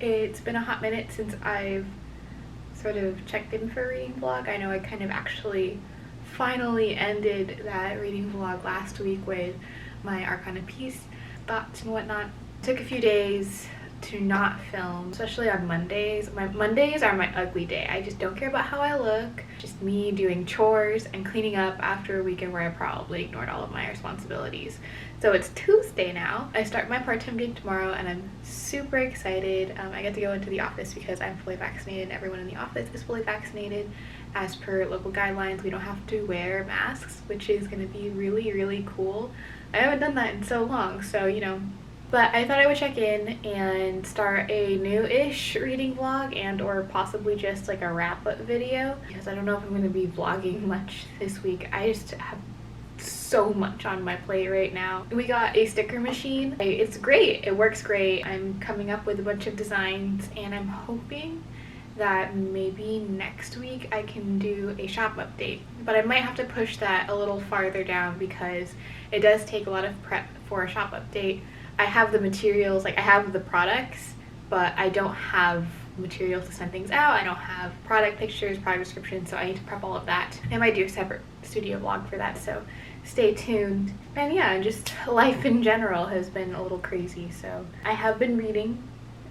It's been a hot minute since I've sort of checked in for a reading vlog. I know I kind of actually finally ended that reading vlog last week with my Arcana Peace thoughts and whatnot. Took a few days to not film, especially on Mondays. My Mondays are my ugly day. I just don't care about how I look. Just me doing chores and cleaning up after a weekend where I probably ignored all of my responsibilities. So it's Tuesday now. I start my part-time gig tomorrow and I'm super excited. I get to go into the office because I'm fully vaccinated. Everyone in the office is fully vaccinated. As per local guidelines, we don't have to wear masks, which is going to be really, really cool. I haven't done that in so long, so you know. But I thought I would check in and start a new-ish reading vlog and or possibly just like a wrap-up video, because I don't know if I'm going to be vlogging much this week. I just have so much on my plate right now. We got a sticker machine. It's great. It works great. I'm coming up with a bunch of designs and I'm hoping that maybe next week I can do a shop update, but I might have to push that a little farther down because it does take a lot of prep for a shop update. I have the materials, like I have the products, but I don't have materials to send things out. I don't have product pictures, product descriptions, so I need to prep all of that. I might do a separate studio vlog for that, so stay tuned. And yeah, just life in general has been a little crazy, so I have been reading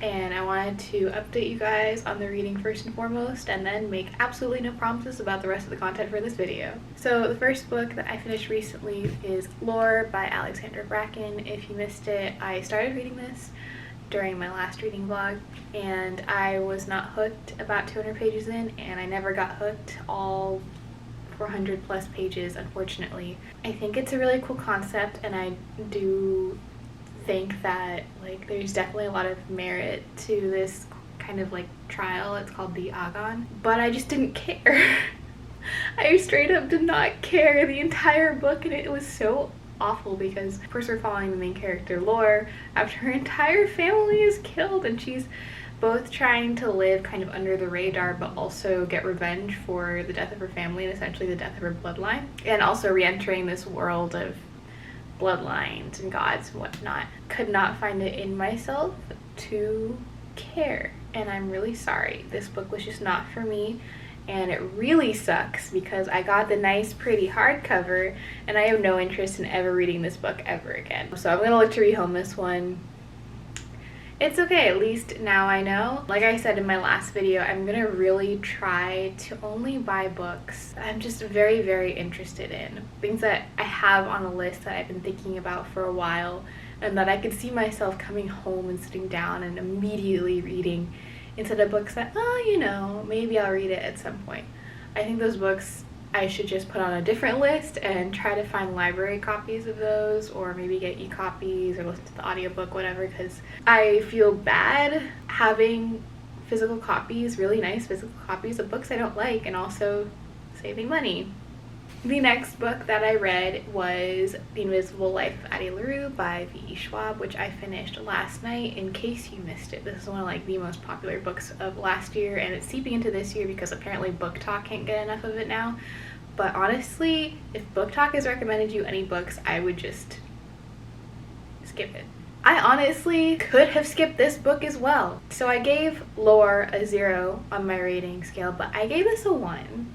and I wanted to update you guys on the reading first and foremost, and then make absolutely no promises about the rest of the content for this video. So the first book that I finished recently is Lore by Alexandra Bracken. If you missed it, I started reading this during my last reading vlog and I was not hooked about 200 pages in, and I never got hooked all 400 plus pages, unfortunately. I think it's a really cool concept and I do think that like there's definitely a lot of merit to this kind of like trial. It's called the Agon, but I just didn't care. I straight up did not care the entire book, and it was so awful because of course we're following the main character Lore after her entire family is killed, and she's both trying to live kind of under the radar but also get revenge for the death of her family and essentially the death of her bloodline, and also re-entering this world of bloodlines and gods and whatnot. Could not find it in myself to care, and I'm really sorry. This book was just not for me, and it really sucks because I got the nice pretty hardcover and I have no interest in ever reading this book ever again. So I'm gonna look to rehome this one. It's okay, at least now I know. Like I said in my last video, I'm gonna really try to only buy books I'm just very, very interested in. Things that I have on a list that I've been thinking about for a while and that I could see myself coming home and sitting down and immediately reading, instead of books that, oh, you know, maybe I'll read it at some point. I think those books I should just put on a different list and try to find library copies of those, or maybe get e-copies or listen to the audiobook, whatever, because I feel bad having physical copies, really nice physical copies of books I don't like, and also saving money. The next book that I read was The Invisible Life of Addie LaRue by V.E. Schwab, which I finished last night. In case you missed it, this is one of like the most popular books of last year, and it's seeping into this year because apparently Book Talk can't get enough of it now. But honestly, if Book Talk has recommended you any books, I would just skip it. I honestly could have skipped this book as well. So I gave Lore a 0 on my rating scale, but I gave this a 1.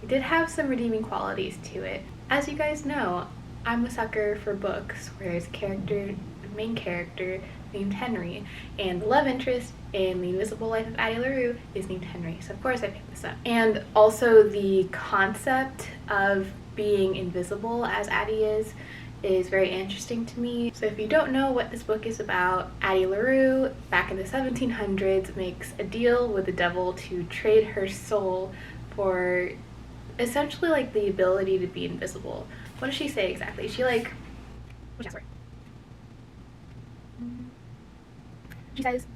It did have some redeeming qualities to it. As you guys know, I'm a sucker for books where there's a character, the main character, named Henry, and the love interest in The Invisible Life of Addie LaRue is named Henry, so of course I picked this up. And also the concept of being invisible, as Addie is very interesting to me. So if you don't know what this book is about, Addie LaRue, back in the 1700s, makes a deal with the devil to trade her soul for essentially like the ability to be invisible. What does she say exactly? She like, she says,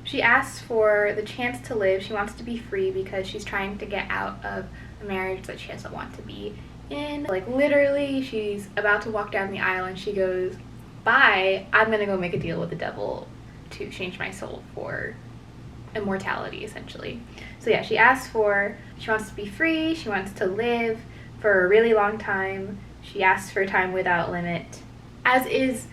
she asks for the chance to live. She wants to be free because she's trying to get out of a marriage that she doesn't want to be in. Like literally, she's about to walk down the aisle and she goes, bye, I'm gonna go make a deal with the devil to change my soul for immortality, essentially. So yeah, she wants to be free, she wants to live for a really long time. She asks for time without limit, as is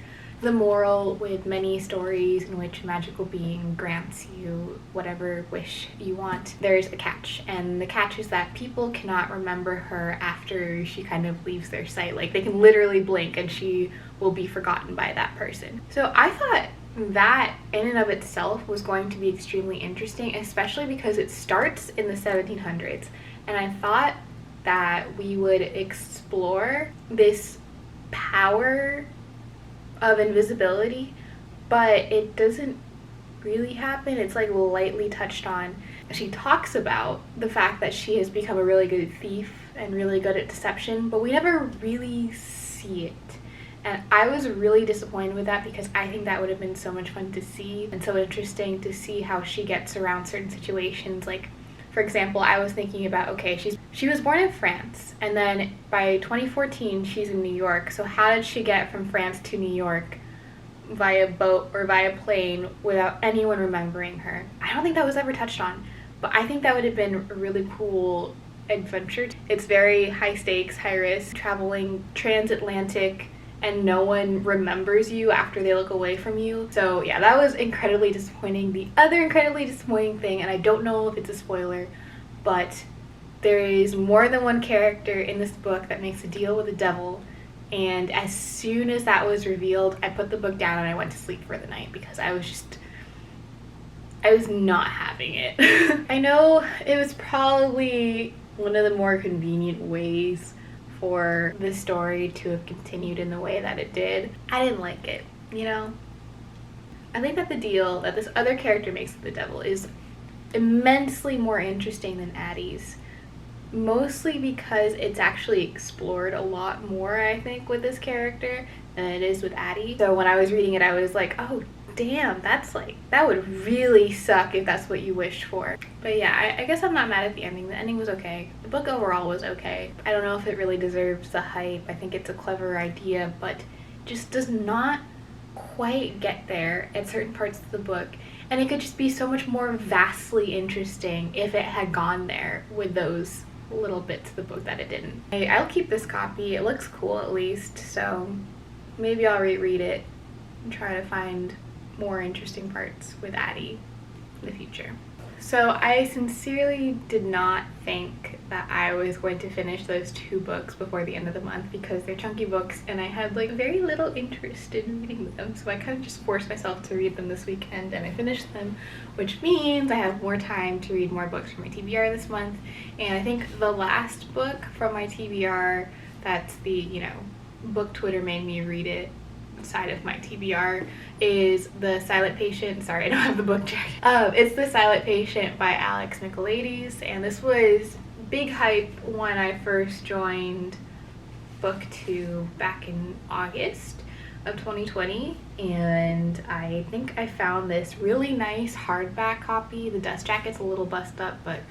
the moral with many stories in which a magical being grants you whatever wish you want, there's a catch. And the catch is that people cannot remember her after she kind of leaves their sight. Like, they can literally blink and she will be forgotten by that person. So I thought that in and of itself was going to be extremely interesting, especially because it starts in the 1700s. And I thought that we would explore this power of invisibility, but it doesn't really happen. It's like lightly touched on. She talks about the fact that she has become a really good thief and really good at deception, but we never really see it. And I was really disappointed with that, because I think that would have been so much fun to see and so interesting to see how she gets around certain situations. Like, for example, I was thinking about, okay, she was born in France, and then by 2014 she's in New York. So how did she get from France to New York via boat or via plane without anyone remembering her? I don't think that was ever touched on, but I think that would have been a really cool adventure. It's very high stakes, high risk, traveling transatlantic, and no one remembers you after they look away from you. So yeah, that was incredibly disappointing. The other incredibly disappointing thing, and I don't know if it's a spoiler, but there is more than one character in this book that makes a deal with the devil, and as soon as that was revealed, I put the book down and I went to sleep for the night, because I was not having it. I know it was probably one of the more convenient ways for the story to have continued in the way that it did. I didn't like it, you know? I think that the deal that this other character makes with the devil is immensely more interesting than Addie's, mostly because it's actually explored a lot more, I think, with this character than it is with Addie. So when I was reading it, I was like, oh damn, that would really suck if that's what you wished for. But yeah, I guess I'm not mad at the ending. The ending was okay. The book overall was okay. I don't know if it really deserves the hype. I think it's a clever idea, but just does not quite get there at certain parts of the book. And it could just be so much more vastly interesting if it had gone there with those little bits of the book that it didn't. I'll keep this copy. It looks cool, at least, so maybe I'll reread it and try to find more interesting parts with Addie in the future. So I sincerely did not think that I was going to finish those 2 books before the end of the month, because they're chunky books and I had like very little interest in reading them. So I kind of just forced myself to read them this weekend, and I finished them, which means I have more time to read more books from my TBR this month. And I think the last book from my TBR, that's the, you know, book Twitter made me read it side of my TBR, is The Silent Patient. Sorry, I don't have the book check. It's The Silent Patient by Alex Michaelides, and this was big hype when I first joined BookTube back in August of 2020, and I think I found this really nice hardback copy. The dust jacket's a little bust up, but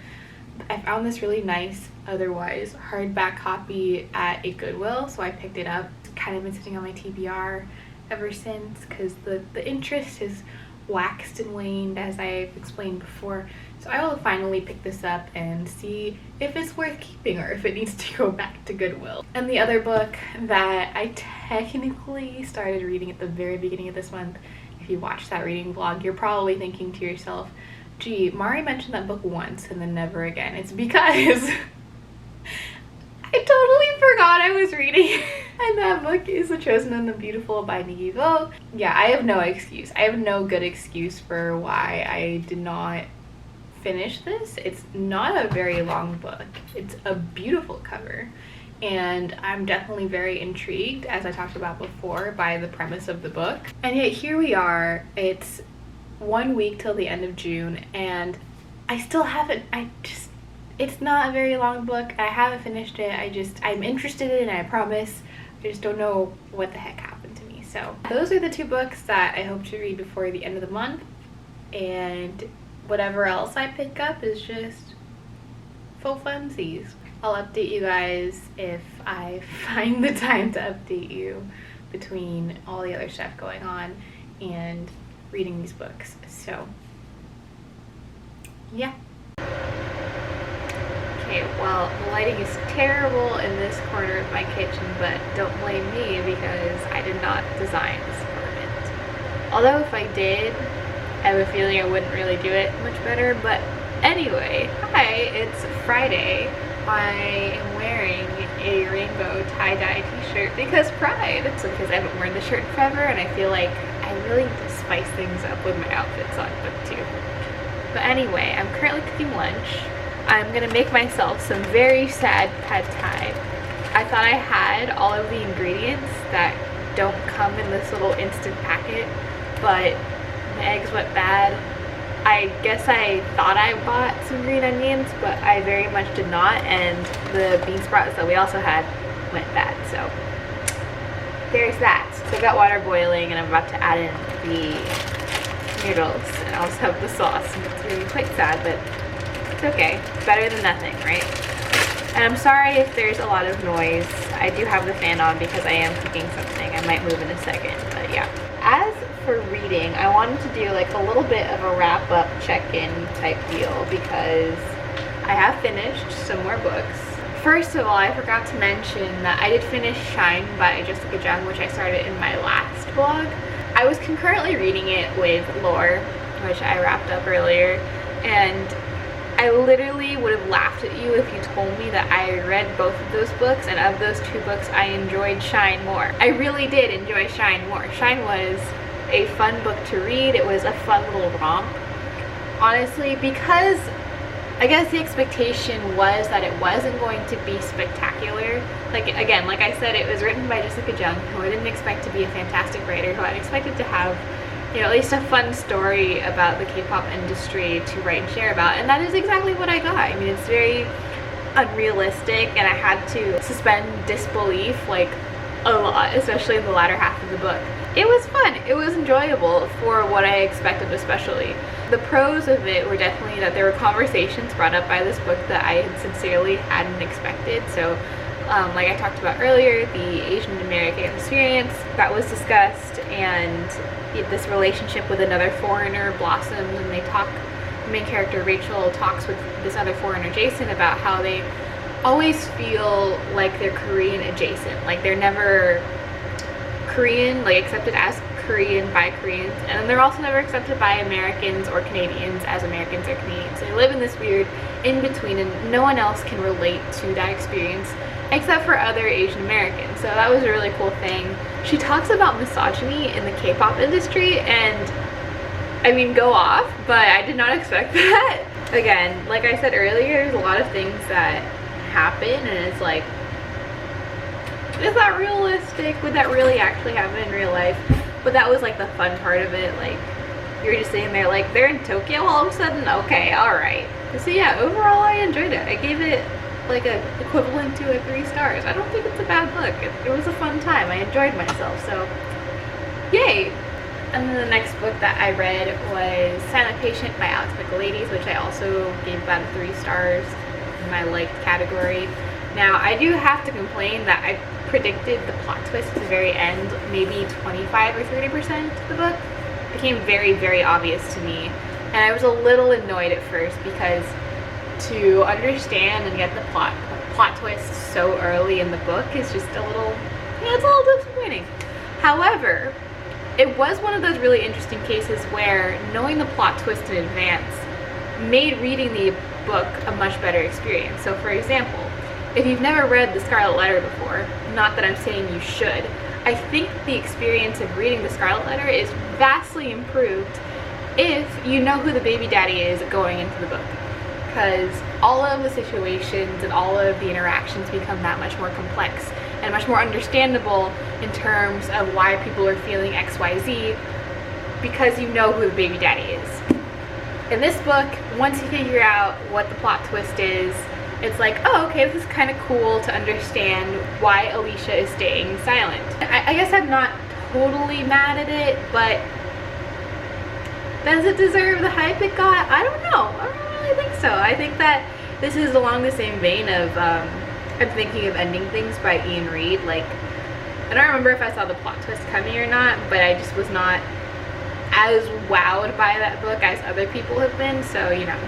I found this really nice otherwise hardback copy at a Goodwill, so I picked it up. It's kind of been sitting on my TBR ever since, because the interest has waxed and waned, as I've explained before. So I will finally pick this up and see if it's worth keeping or if it needs to go back to Goodwill. And the other book that I technically started reading at the very beginning of this month, if you watched that reading vlog, you're probably thinking to yourself, gee, Mari mentioned that book once and then never again. It's because I totally forgot I was reading and that book is The Chosen and the Beautiful by Nikki Vo. Yeah, I have no excuse. I have no good excuse for why I did not finish this. It's not a very long book. It's a beautiful cover, and I'm definitely very intrigued, as I talked about before, by the premise of the book. And yet here we are. It's 1 week till the end of June, and I still haven't, it's not a very long book. I haven't finished it. I'm interested in it, I promise. I just don't know what the heck happened to me. So those are the 2 books that I hope to read before the end of the month, and whatever else I pick up is just full funsies. I'll update you guys if I find the time to update you between all the other stuff going on and reading these books. So yeah. Okay, well, the lighting is terrible in this corner of my kitchen, but don't blame me because I did not design this apartment. Although if I did, I have a feeling I wouldn't really do it much better. But anyway, hi, it's Friday. I am wearing a rainbow tie-dye t-shirt because Pride. It's because I haven't worn the shirt in forever and I feel like I really need to spice things up with my outfits on book 2. But anyway, I'm currently cooking lunch. I'm gonna make myself some very sad pad thai. I thought I had all of the ingredients that don't come in this little instant packet, but the eggs went bad. I guess I thought I bought some green onions, but I very much did not, and the bean sprouts that we also had went bad, so there's that. So I've got water boiling and I'm about to add in the noodles, and I also have the sauce, and it's really quite sad, but it's okay. It's better than nothing, right? And I'm sorry if there's a lot of noise. I do have the fan on because I am cooking something. I might move in a second, but yeah. As for reading, I wanted to do like a little bit of a wrap-up check-in type deal because I have finished some more books. First of all, I forgot to mention that I did finish Shine by Jessica Jung, which I started in my last vlog. I was concurrently reading it with Lore, which I wrapped up earlier, and I literally would have laughed at you if you told me that I read both of those books, and of those 2 books I enjoyed Shine more. I really did enjoy Shine more. Shine was a fun book to read. It was a fun little romp. Honestly, because I guess the expectation was that it wasn't going to be spectacular. Like, again, like I said, it was written by Jessica Jung, who I didn't expect to be a fantastic writer, who I expected to have, you know, at least a fun story about the K-pop industry to write and share about, and that is exactly what I got. I mean, it's very unrealistic, and I had to suspend disbelief like a lot, especially in the latter half of the book. It was fun. It was enjoyable for what I expected, especially. The pros of it were definitely that there were conversations brought up by this book that I sincerely hadn't expected. So like I talked about earlier, the Asian American experience that was discussed, and this relationship with another foreigner blossoms, and they talk, the main character Rachel talks with this other foreigner Jason about how they always feel like they're Korean adjacent, like they're never Korean, like accepted as Korean by Koreans, and then they're also never accepted by Americans or Canadians as Americans or Canadians. They live in this weird in between, and no one else can relate to that experience except for other Asian Americans. So that was a really cool thing. She talks about misogyny in the K-pop industry, and I mean, go off, but I did not expect that. Again, like I said earlier, there's a lot of things that happen, and it's like, is that realistic? Would that really actually happen in real life? But that was like the fun part of it. Like, you're just sitting there like, they're in Tokyo all of a sudden? Okay, alright. So yeah, overall I enjoyed it. I gave it like a equivalent to a 3 stars. I don't think it's a bad book. It was a fun time. I enjoyed myself, so yay! And then the next book that I read was Silent Patient by Alex Michaelides, which I also gave about a 3 stars in my liked category. Now, I do have to complain that I predicted the plot twist at the very end, maybe 25 or 30% of the book. It became very, very obvious to me. And I was a little annoyed at first because to understand and get the plot twist so early in the book is just a little, yeah, it's a little disappointing. However, it was one of those really interesting cases where knowing the plot twist in advance made reading the book a much better experience. So for example, if you've never read The Scarlet Letter before, not that I'm saying you should, I think the experience of reading The Scarlet Letter is vastly improved if you know who the baby daddy is going into the book. Because all of the situations and all of the interactions become that much more complex and much more understandable in terms of why people are feeling XYZ, because you know who the baby daddy is. In this book, once you figure out what the plot twist is, it's like, oh, okay, this is kind of cool to understand why Alicia is staying silent. I guess I'm not totally mad at it, but does it deserve the hype it got? I don't know. I don't really think so. I think that this is along the same vein of I'm thinking of ending things by Ian Reid. Like, I don't remember if I saw the plot twist coming or not, but I just was not as wowed by that book as other people have been, so, you know.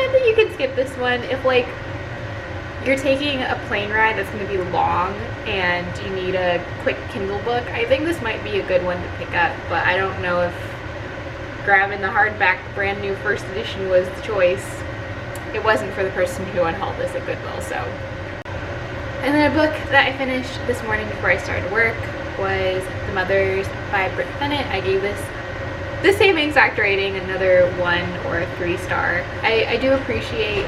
I think you can skip this one. If, like, you're taking a plane ride that's going to be long and you need a quick Kindle book, I think this might be a good one to pick up, but I don't know if grabbing the hardback brand new first edition was the choice. It wasn't for the person who unhauled this at Goodwill, so. And then a book that I finished this morning before I started work was The Mothers by Britt Bennett. I gave this the same exact rating, another 1 or 3 star. I do appreciate,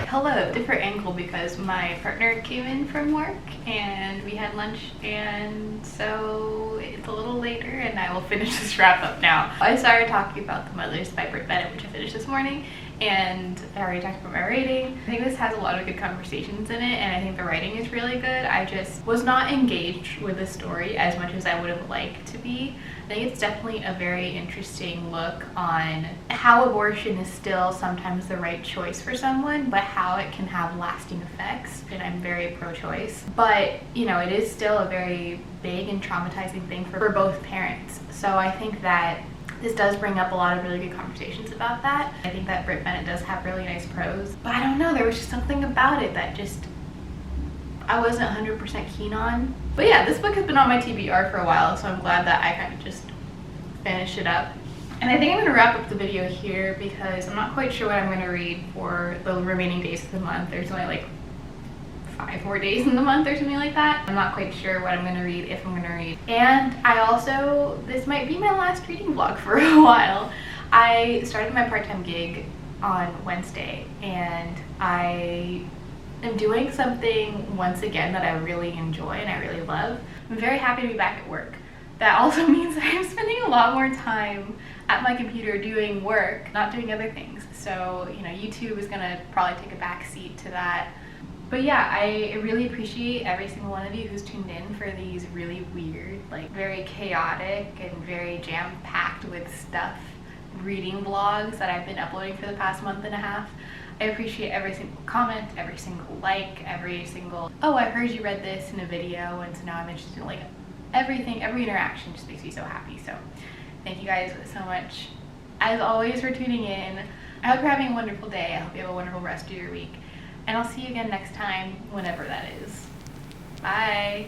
hello, different angle because my partner came in from work and we had lunch, and so it's a little later and I will finish this wrap up now. I started talking about The Mothers by Britt Bennett, which I finished this morning, and I already talked about my rating. I think this has a lot of good conversations in it, and I think the writing is really good. I just was not engaged with the story as much as I would have liked to be. I think it's definitely a very interesting look on how abortion is still sometimes the right choice for someone, but how it can have lasting effects. And I'm very pro-choice. But, you know, it is still a very big and traumatizing thing for both parents. So I think that this does bring up a lot of really good conversations about that. I think that Britt Bennett does have really nice prose, but I don't know, there was just something about it that just I wasn't 100% keen on. But yeah, this book has been on my TBR for a while, so I'm glad that I kind of just finished it up. And I think I'm going to wrap up the video here because I'm not quite sure what I'm going to read for the remaining days of the month. There's only like 5 more days in the month or something like that. I'm not quite sure what I'm going to read, if I'm going to read. And I also, this might be my last reading vlog for a while. I started my part-time gig on Wednesday, and I am doing something once again that I really enjoy and I really love. I'm very happy to be back at work. That also means that I'm spending a lot more time at my computer doing work, not doing other things. So, you know, YouTube is going to probably take a back seat to that. But yeah, I really appreciate every single one of you who's tuned in for these really weird, like very chaotic and very jam-packed with stuff reading vlogs that I've been uploading for the past month and a half. I appreciate every single comment, every single like, every single, oh, I heard you read this in a video and so now I'm interested in, like, everything. Every interaction just makes me so happy. So thank you guys so much as always for tuning in. I hope you're having a wonderful day. I hope you have a wonderful rest of your week. And I'll see you again next time, whenever that is. Bye.